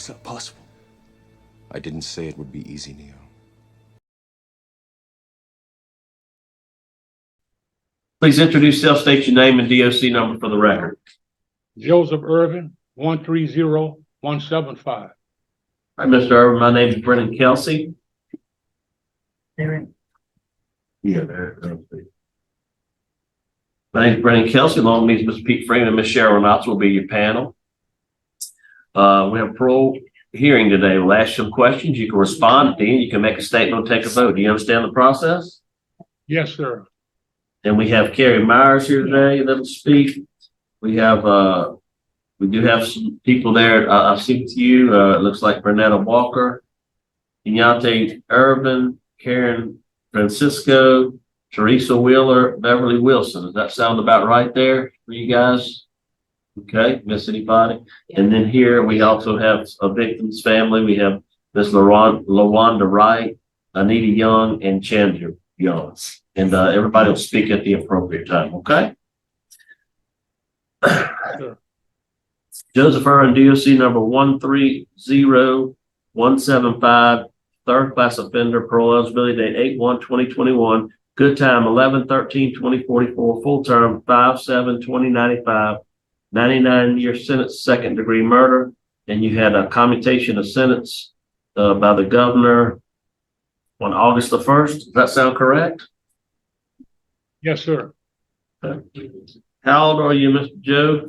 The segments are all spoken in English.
It's not possible. I didn't say it would be easy, Neo. Please introduce yourself, state your name and DOC number for the record. Joseph Irvin, 130175. All right, Mr. Irvin, my name is Brennan Kelsey. Yeah, there. My name is Brennan Kelsey. Along with me is Mr. Pete Freeman and Ms. Cheryl Knotts will be your panel. We have a parole hearing today. We'll ask you some questions. You can respond at the end. You can make a statement or take a vote. Do you understand the process? Yes, sir. And we have Carrie Myers here today that will speak. We have we do have some people there. I'll see with you. It looks like Bernetta Walker, Kenyante Irvin, Karen Francisco, Teresa Wheeler, Beverly Wilson. Does that sound about right there for you guys? Okay, miss anybody? Yeah. And then here we also have a victim's family. We have Miss LaWanda Wright, Anita Young, and Chandra Young. And everybody will speak at the appropriate time, okay? Sure. Joseph Irvin, DOC number 130175, third class offender, parole eligibility date 8/1/2021, good time 11/13/2044, full term 5/7/2095, 99-year sentence, second degree murder, and you had a commutation of sentence by the governor on August the 1st. Does that sound correct? Yes, sir. Okay. How old are you, Mr. Joe?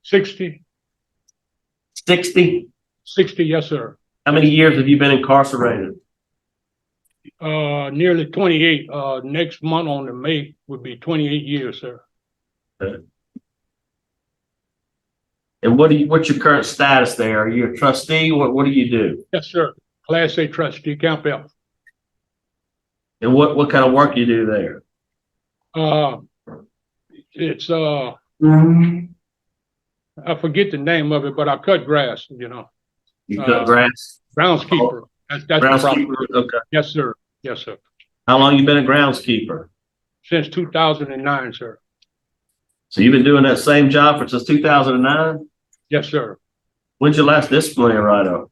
60. 60? 60, yes, sir. How many years have you been incarcerated? Nearly 28. Next month on the May would be 28 years, sir. Okay. And what's your current status there? Are you a trustee? What do you do? Yes, sir. Class A trustee, Camp F. And what kind of work you do there? It's I forget the name of it, but I cut grass, you know. You cut grass? Groundskeeper. That's Groundskeeper, okay. Yes, sir. Yes, sir. How long you been a groundskeeper? Since 2009, sir. So you've been doing that same job since 2009? Yes, sir. When's your last disciplinary write-up?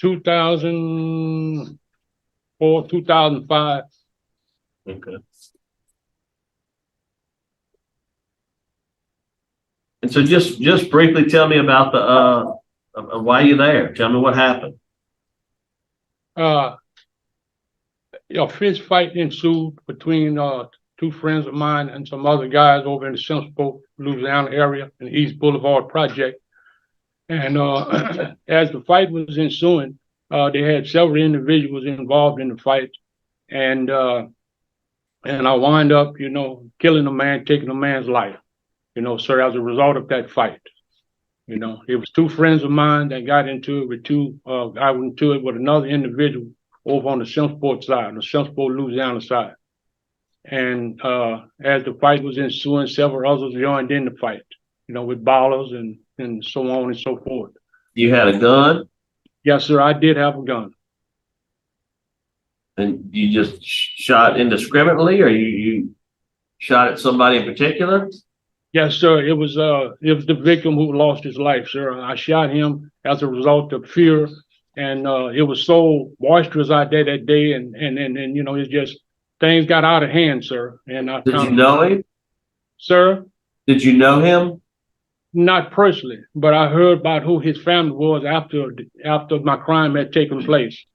2004, 2005. Okay. And so just briefly tell me about the why you're there. Tell me what happened. A fist fight ensued between two friends of mine and some other guys over in the Simpson, Louisiana area in the East Boulevard project. And as the fight was ensuing, they had several individuals involved in the fight. And I wind up, you know, killing a man, taking a man's life, you know, sir, as a result of that fight. You know, it was two friends of mine that got into it with I went into it with another individual over on the Simpson side, the Simpson, Louisiana side. And as the fight was ensuing, several others joined in the fight, you know, with ballers and so on and so forth. You had a gun? Yes, sir, I did have a gun. And you just shot indiscriminately, or you shot at somebody in particular? Yes, sir. It was the victim who lost his life, sir. I shot him as a result of fear, and it was so boisterous out there that day, and you know, it's just things got out of hand, sir. And did you know him, sir? Did you know him? Not personally, but I heard about who his family was after my crime had taken place.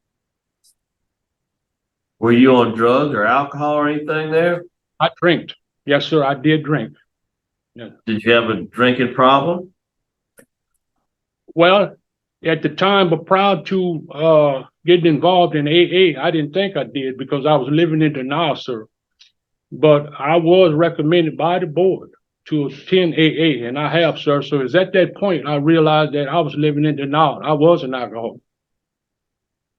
Were you on drugs or alcohol or anything there? I drank. Yes, sir. I did drink. Yeah. Did you have a drinking problem? Well, at the time, but proud to getting involved in AA, I didn't think I did because I was living in denial, sir. But I was recommended by the board to attend AA, and I have, sir. So it's at that point I realized that I was living in denial. I was an alcoholic.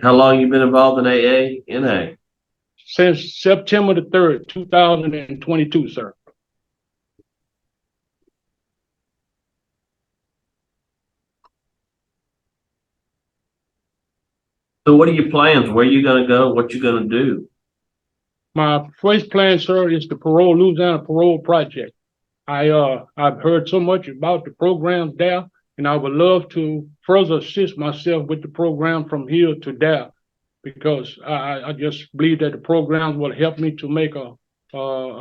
How long you been involved in AA, NA? Since September the 3rd, 2022, sir. So what are your plans? Where are you going to go? What you going to do? My first plan, sir, is the Louisiana Parole Project. I've heard so much about the programs there, and and I would love to further assist myself with the program from here to there, because I just believe that the program will help me to make a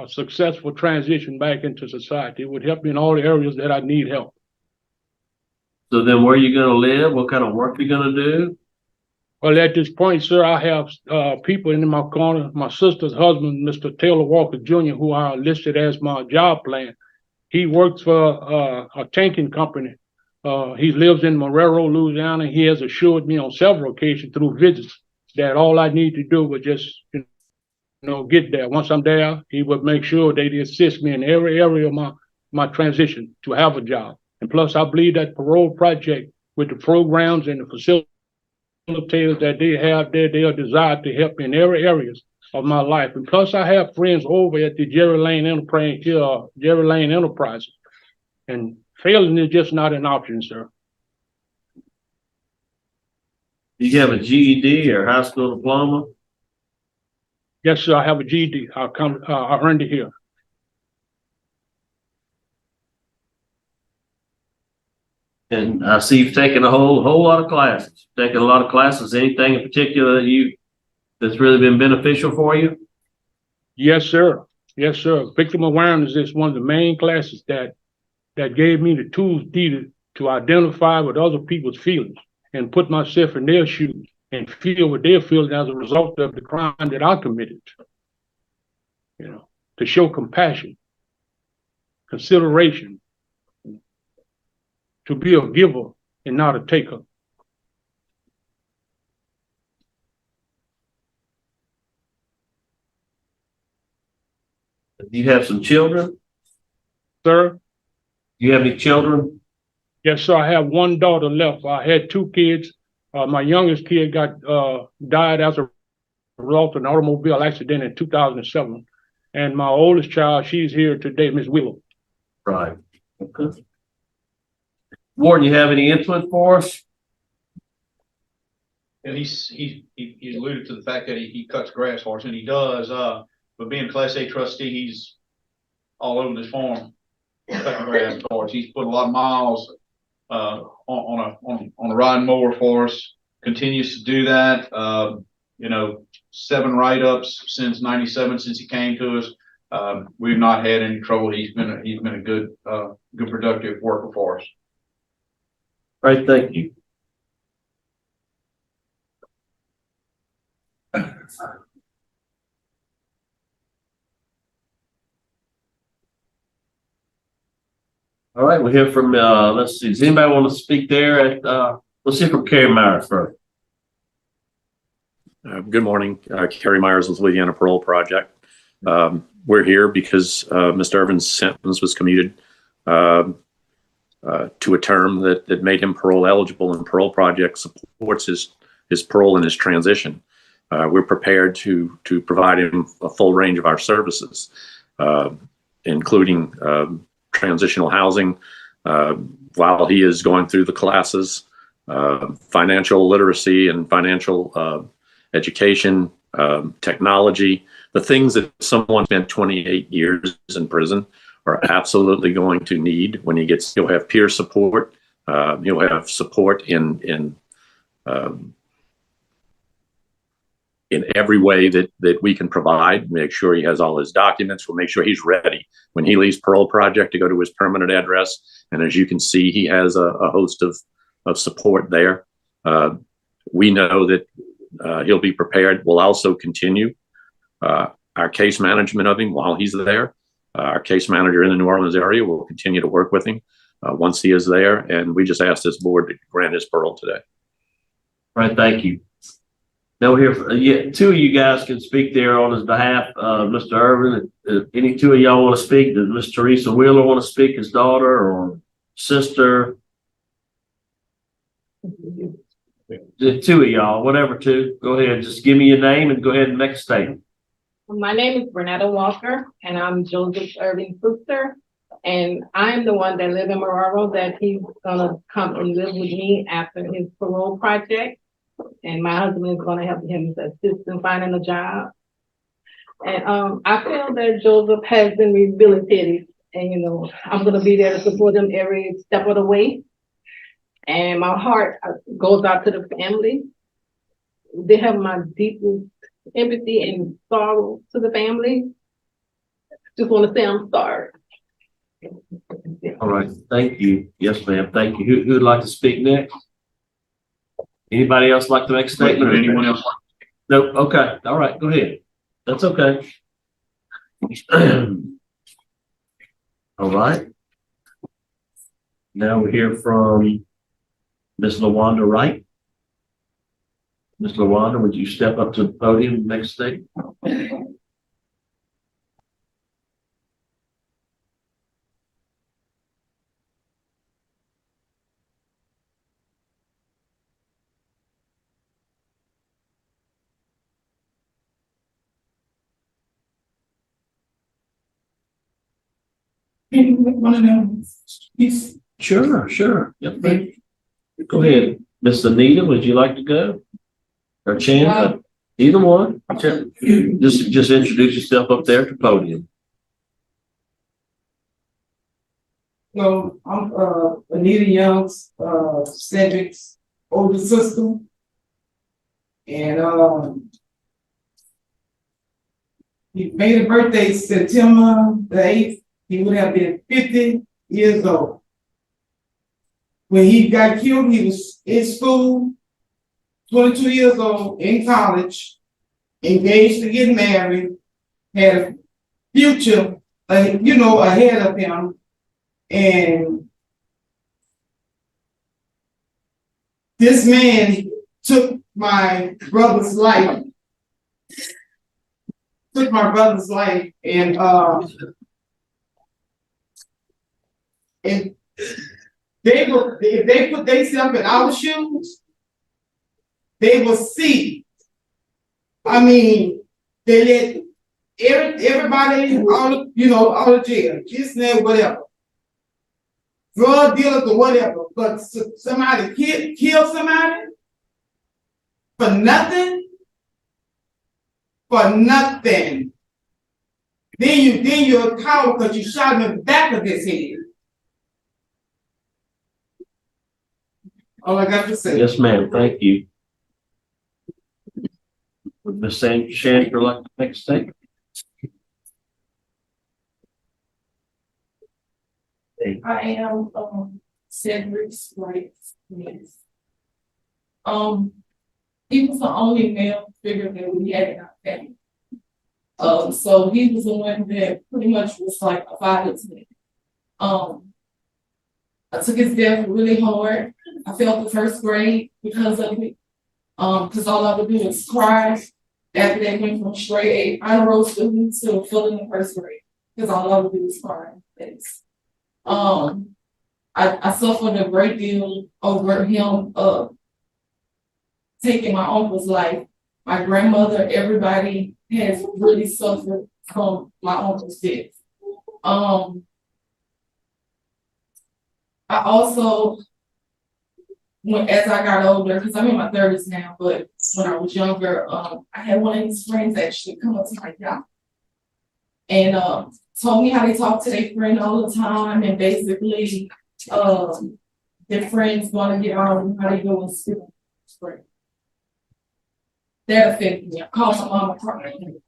successful transition back into society. It would help me in all the areas that I need help. So then where are you gonna live? What kind of work are you gonna do? Well, at this point, sir, I have people in my corner. My sister's husband, Mr. Taylor Walker Jr., who I listed as my job plan. He works for a tanking company. He lives in Marrero, Louisiana. He has assured me on several occasions through visits that all I need to do was just, get there. Once I'm there, he would make sure they assist me in every area of my transition to have a job. And plus, I believe that parole project with the programs and the facilities that they have there, they are desired to help in every areas of my life. And plus, I have friends over at the Jerry Lane Enterprises, and failing is just not an option, sir. Do you have a GED or high school diploma? Yes, sir. I have a GED. I earned it here. And I see you've taken a whole lot of classes. Taken a lot of classes. Anything in particular that's really been beneficial for you? Yes, sir. Yes, sir. Victim awareness is one of the main classes that gave me the tools needed to identify with other people's feelings and put myself in their shoes and feel what they're feeling as a result of the crime that I committed. To show compassion, consideration, to be a giver and not a taker. Do you have some children? Sir? Do you have any children? Yes, sir. I have one daughter left. I had two kids. My youngest kid died as a result of an automobile accident in 2007. And my oldest child, she's here today, Miss Wheeler. Right. Okay. Warden, you have any input for us? And he alluded to the fact that he cuts grass for us, and he does. But being a Class A trustee, he's all over this farm cutting grass for us. He's put a lot of miles on a riding mower for us. Continues to do that. 7 write-ups since '97, since he came to us. We've not had any trouble. He's been a good productive worker for us. Right, thank you. All right, we'll hear from, let's see, does anybody want to speak there? Let's hear from Kerry Myers first. Good morning, Kerry Myers with Louisiana Parole Project. We're here because Mr. Irvin's sentence was commuted to a term that made him parole eligible, and Parole Project supports his parole and his transition. We're prepared to provide him a full range of our services, including transitional housing while he is going through the classes, financial literacy and financial education, technology, the things that someone spent 28 years in prison are absolutely going to need when he gets. He'll have peer support. He'll have support in every way that we can provide. Make sure he has all his documents. We'll make sure he's ready when he leaves Parole Project to go to his permanent address. And as you can see, he has a host of support there. We know that he'll be prepared. We'll also continue our case management of him while he's there. Our case manager in the New Orleans area will continue to work with him once he is there. And we just asked this board to grant his parole today. All right, thank you. Now we're here. Two of you guys can speak there on his behalf, Mr. Irvin. Any two of y'all want to speak? Does Miss Teresa Wheeler want to speak, his daughter or sister? The two of y'all, whatever two. Go ahead. Just give me your name and go ahead and make a statement. My name is Bernetta Walker, and I'm Joseph Irving's sister. And I'm the one that live in Marrero that he's gonna come and live with me after his parole project. And my husband is gonna help him assist in finding a job. And I feel that Joseph has been rehabilitated, and I'm gonna be there to support him every step of the way. And my heart goes out to the family. They have my deepest empathy and sorrow to the family. Just want to say I'm sorry. All right, thank you. Yes, ma'am, thank you. Who would like to speak next? Anybody else like to make a statement? Would anyone else? No, okay, all right, go ahead. That's okay. All right. Now we hear from Ms. LaWanda Wright. Ms. LaWanda, would you step up to the podium and make a statement? One of them. Sure. Yep. Go ahead. Miss Anita, would you like to go? Or Chandra? Either one. Just introduce yourself up there to the podium. So I'm Anita Young's Cedric's older sister. And he made a birthday September the 8th. He would have been 50 years old. When he got killed, he was in school, 22 years old, in college, engaged to get married, had a future, ahead of him. And this man took my brother's life, and if they put themselves in our shoes, they will see. I mean, they let everybody out of jail, this and that, whatever. Drug dealers or whatever, but somebody kill somebody for nothing. Then you're a coward because you shot him in the back of his head. All I got to say. Yes, ma'am. Thank you. Would Ms. Chandra like to make a statement? I am Cedric's right niece. He was the only male figure that we had in our family. So he was the one that pretty much was like a father to me. I took his death really hard. I failed the first grade because of it. Because all I would do was cry after they went from straight A honor roll student to failing the first grade. Because all I would do was cry. I suffered a great deal over him taking my uncle's life. My grandmother, everybody has really suffered from my uncle's death. I also, as I got older, because I'm in my 30s now, but when I was younger, I had one of his friends actually come up to my job and told me how they talk to their friend all the time, and basically their friends want to get on how they go in school. That affected me. I called my mom crying.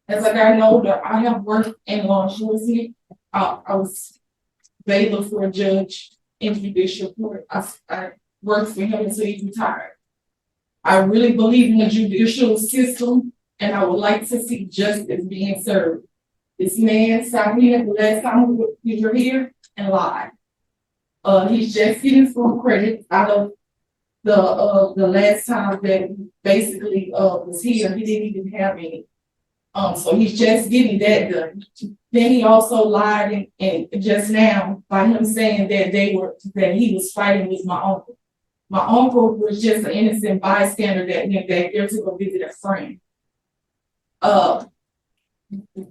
As I got older, I have worked in law enforcement. I was bailiff for a judge in judicial court. I worked for him until he retired. I really believe in the judicial system, and I would like to see justice being served. This man sat here the last time we were here and lied. He's just getting full credit out of the last time that basically was here. He didn't even have any. So he's just getting that done. Then he also lied and just now by him saying that he was fighting with my uncle. My uncle was just an innocent bystander that went back there to go visit a friend.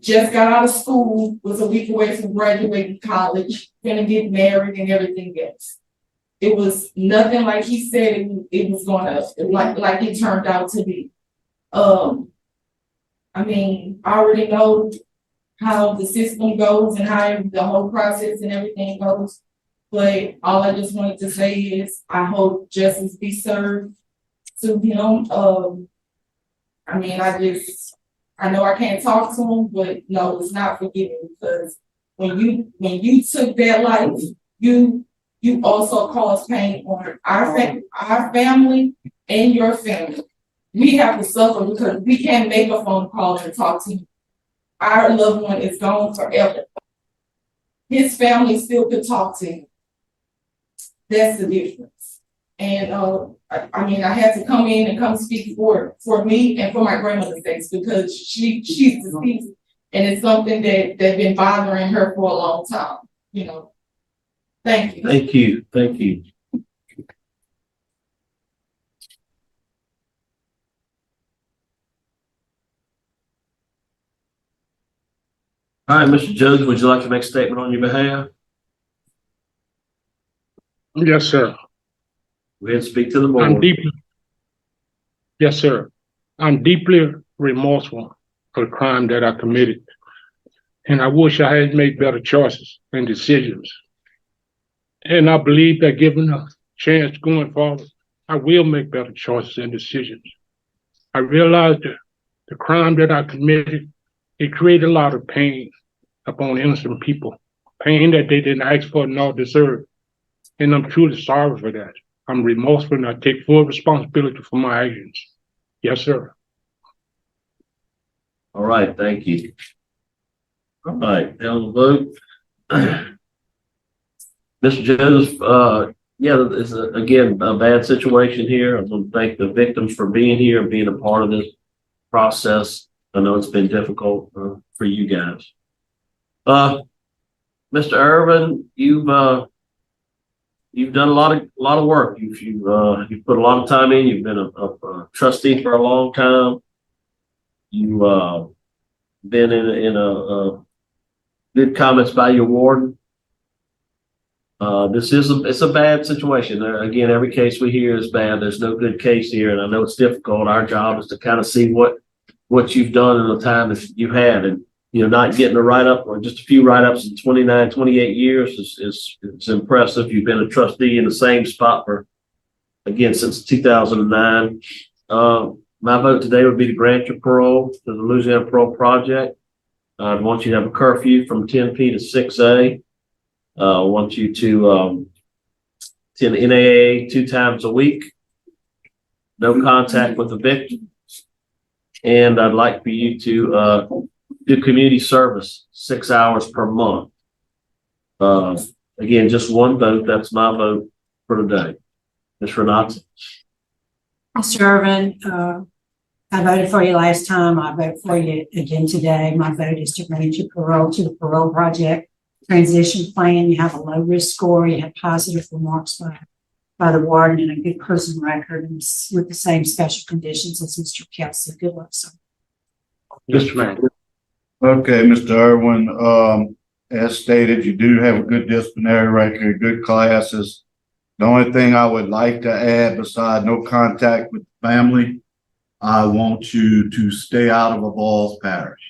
Just got out of school, was a week away from graduating college, gonna get married and everything else. It was nothing like he said it was gonna like it turned out to be. I mean, I already know how the system goes and how the whole process and everything goes. But all I just wanted to say is I hope justice be served to him. I mean, I know I can't talk to him, but no, it's not forgiving because when you took that life, you also caused pain on our family and your family. We have to suffer because we can't make a phone call and talk to him. Our loved one is gone forever. His family still could talk to him. That's the difference. And I mean, I had to come in and come speak for me and for my grandmother's sake because she's deceased, and it's something that been bothering her for a long time. You know. Thank you. Thank you. Thank you. All right, Mr. Judge, would you like to make a statement on your behalf? Yes, sir. Go ahead and speak to the I'm board. deeply, yes, sir. I'm deeply remorseful for the crime that I committed. And I wish I had made better choices and decisions. And I believe that given a chance going forward, I will make better choices and decisions. I realized that the crime that I committed, it created a lot of pain upon innocent people, pain that they didn't ask for nor deserve. And I'm truly sorry for that. I'm remorseful and I take full responsibility for my actions. Yes, sir. All right, thank you. All right, down the vote. Mr. Joseph, yeah, it's again a bad situation here. I want to thank the victims for being here and being a part of this process. I know it's been difficult for you guys. Mr. Irvin, you've done a lot of work. You've put a lot of time in. You've been a trustee for a long time. You've been in a good comments by your warden. It's a bad situation. Again, every case we hear is bad. There's no good case here, and I know it's difficult. Our job is to kind of see what you've done in the time that you've had, and not getting a write-up or just a few write-ups in 29, 28 years is impressive. You've been a trustee in the same spot for, again, since 2009. My vote today would be to grant your parole to the Louisiana Parole Project. I want you to have a curfew from 10 p to 6 a. I want you to attend NAA 2 times a week. No contact with the victim. And I'd like for you to do community service 6 hours per month. Again, just one vote. That's my vote for today. Ms. Renata. Mr. Irvin, I voted for you last time. I vote for you again today. My vote is to grant you parole to the Parole Project Transition Plan. You have a low risk score. You have positive remarks by the warden and a good prison record, and with the same special conditions as Mr. Kelsey. Good luck, sir. Yes, ma'am. Okay, Mr. Irwin, as stated, you do have a good disciplinary record, good classes. The only thing I would like to add, beside no contact with the family, I want you to stay out of a Vols Parish.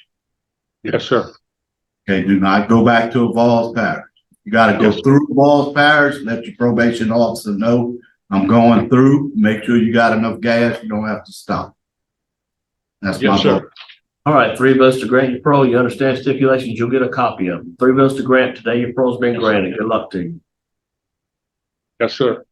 Yes, sir. Okay, do not go back to a Vols Parish. You got to go through Vols Parish, let your probation officer know I'm going through, make sure you got enough gas, you don't have to stop. That's my vote. All right, 3 votes to grant your parole. You understand stipulations, you'll get a copy of them. 3 votes to grant today. Your parole's been granted. Good luck to you. Yes, sir.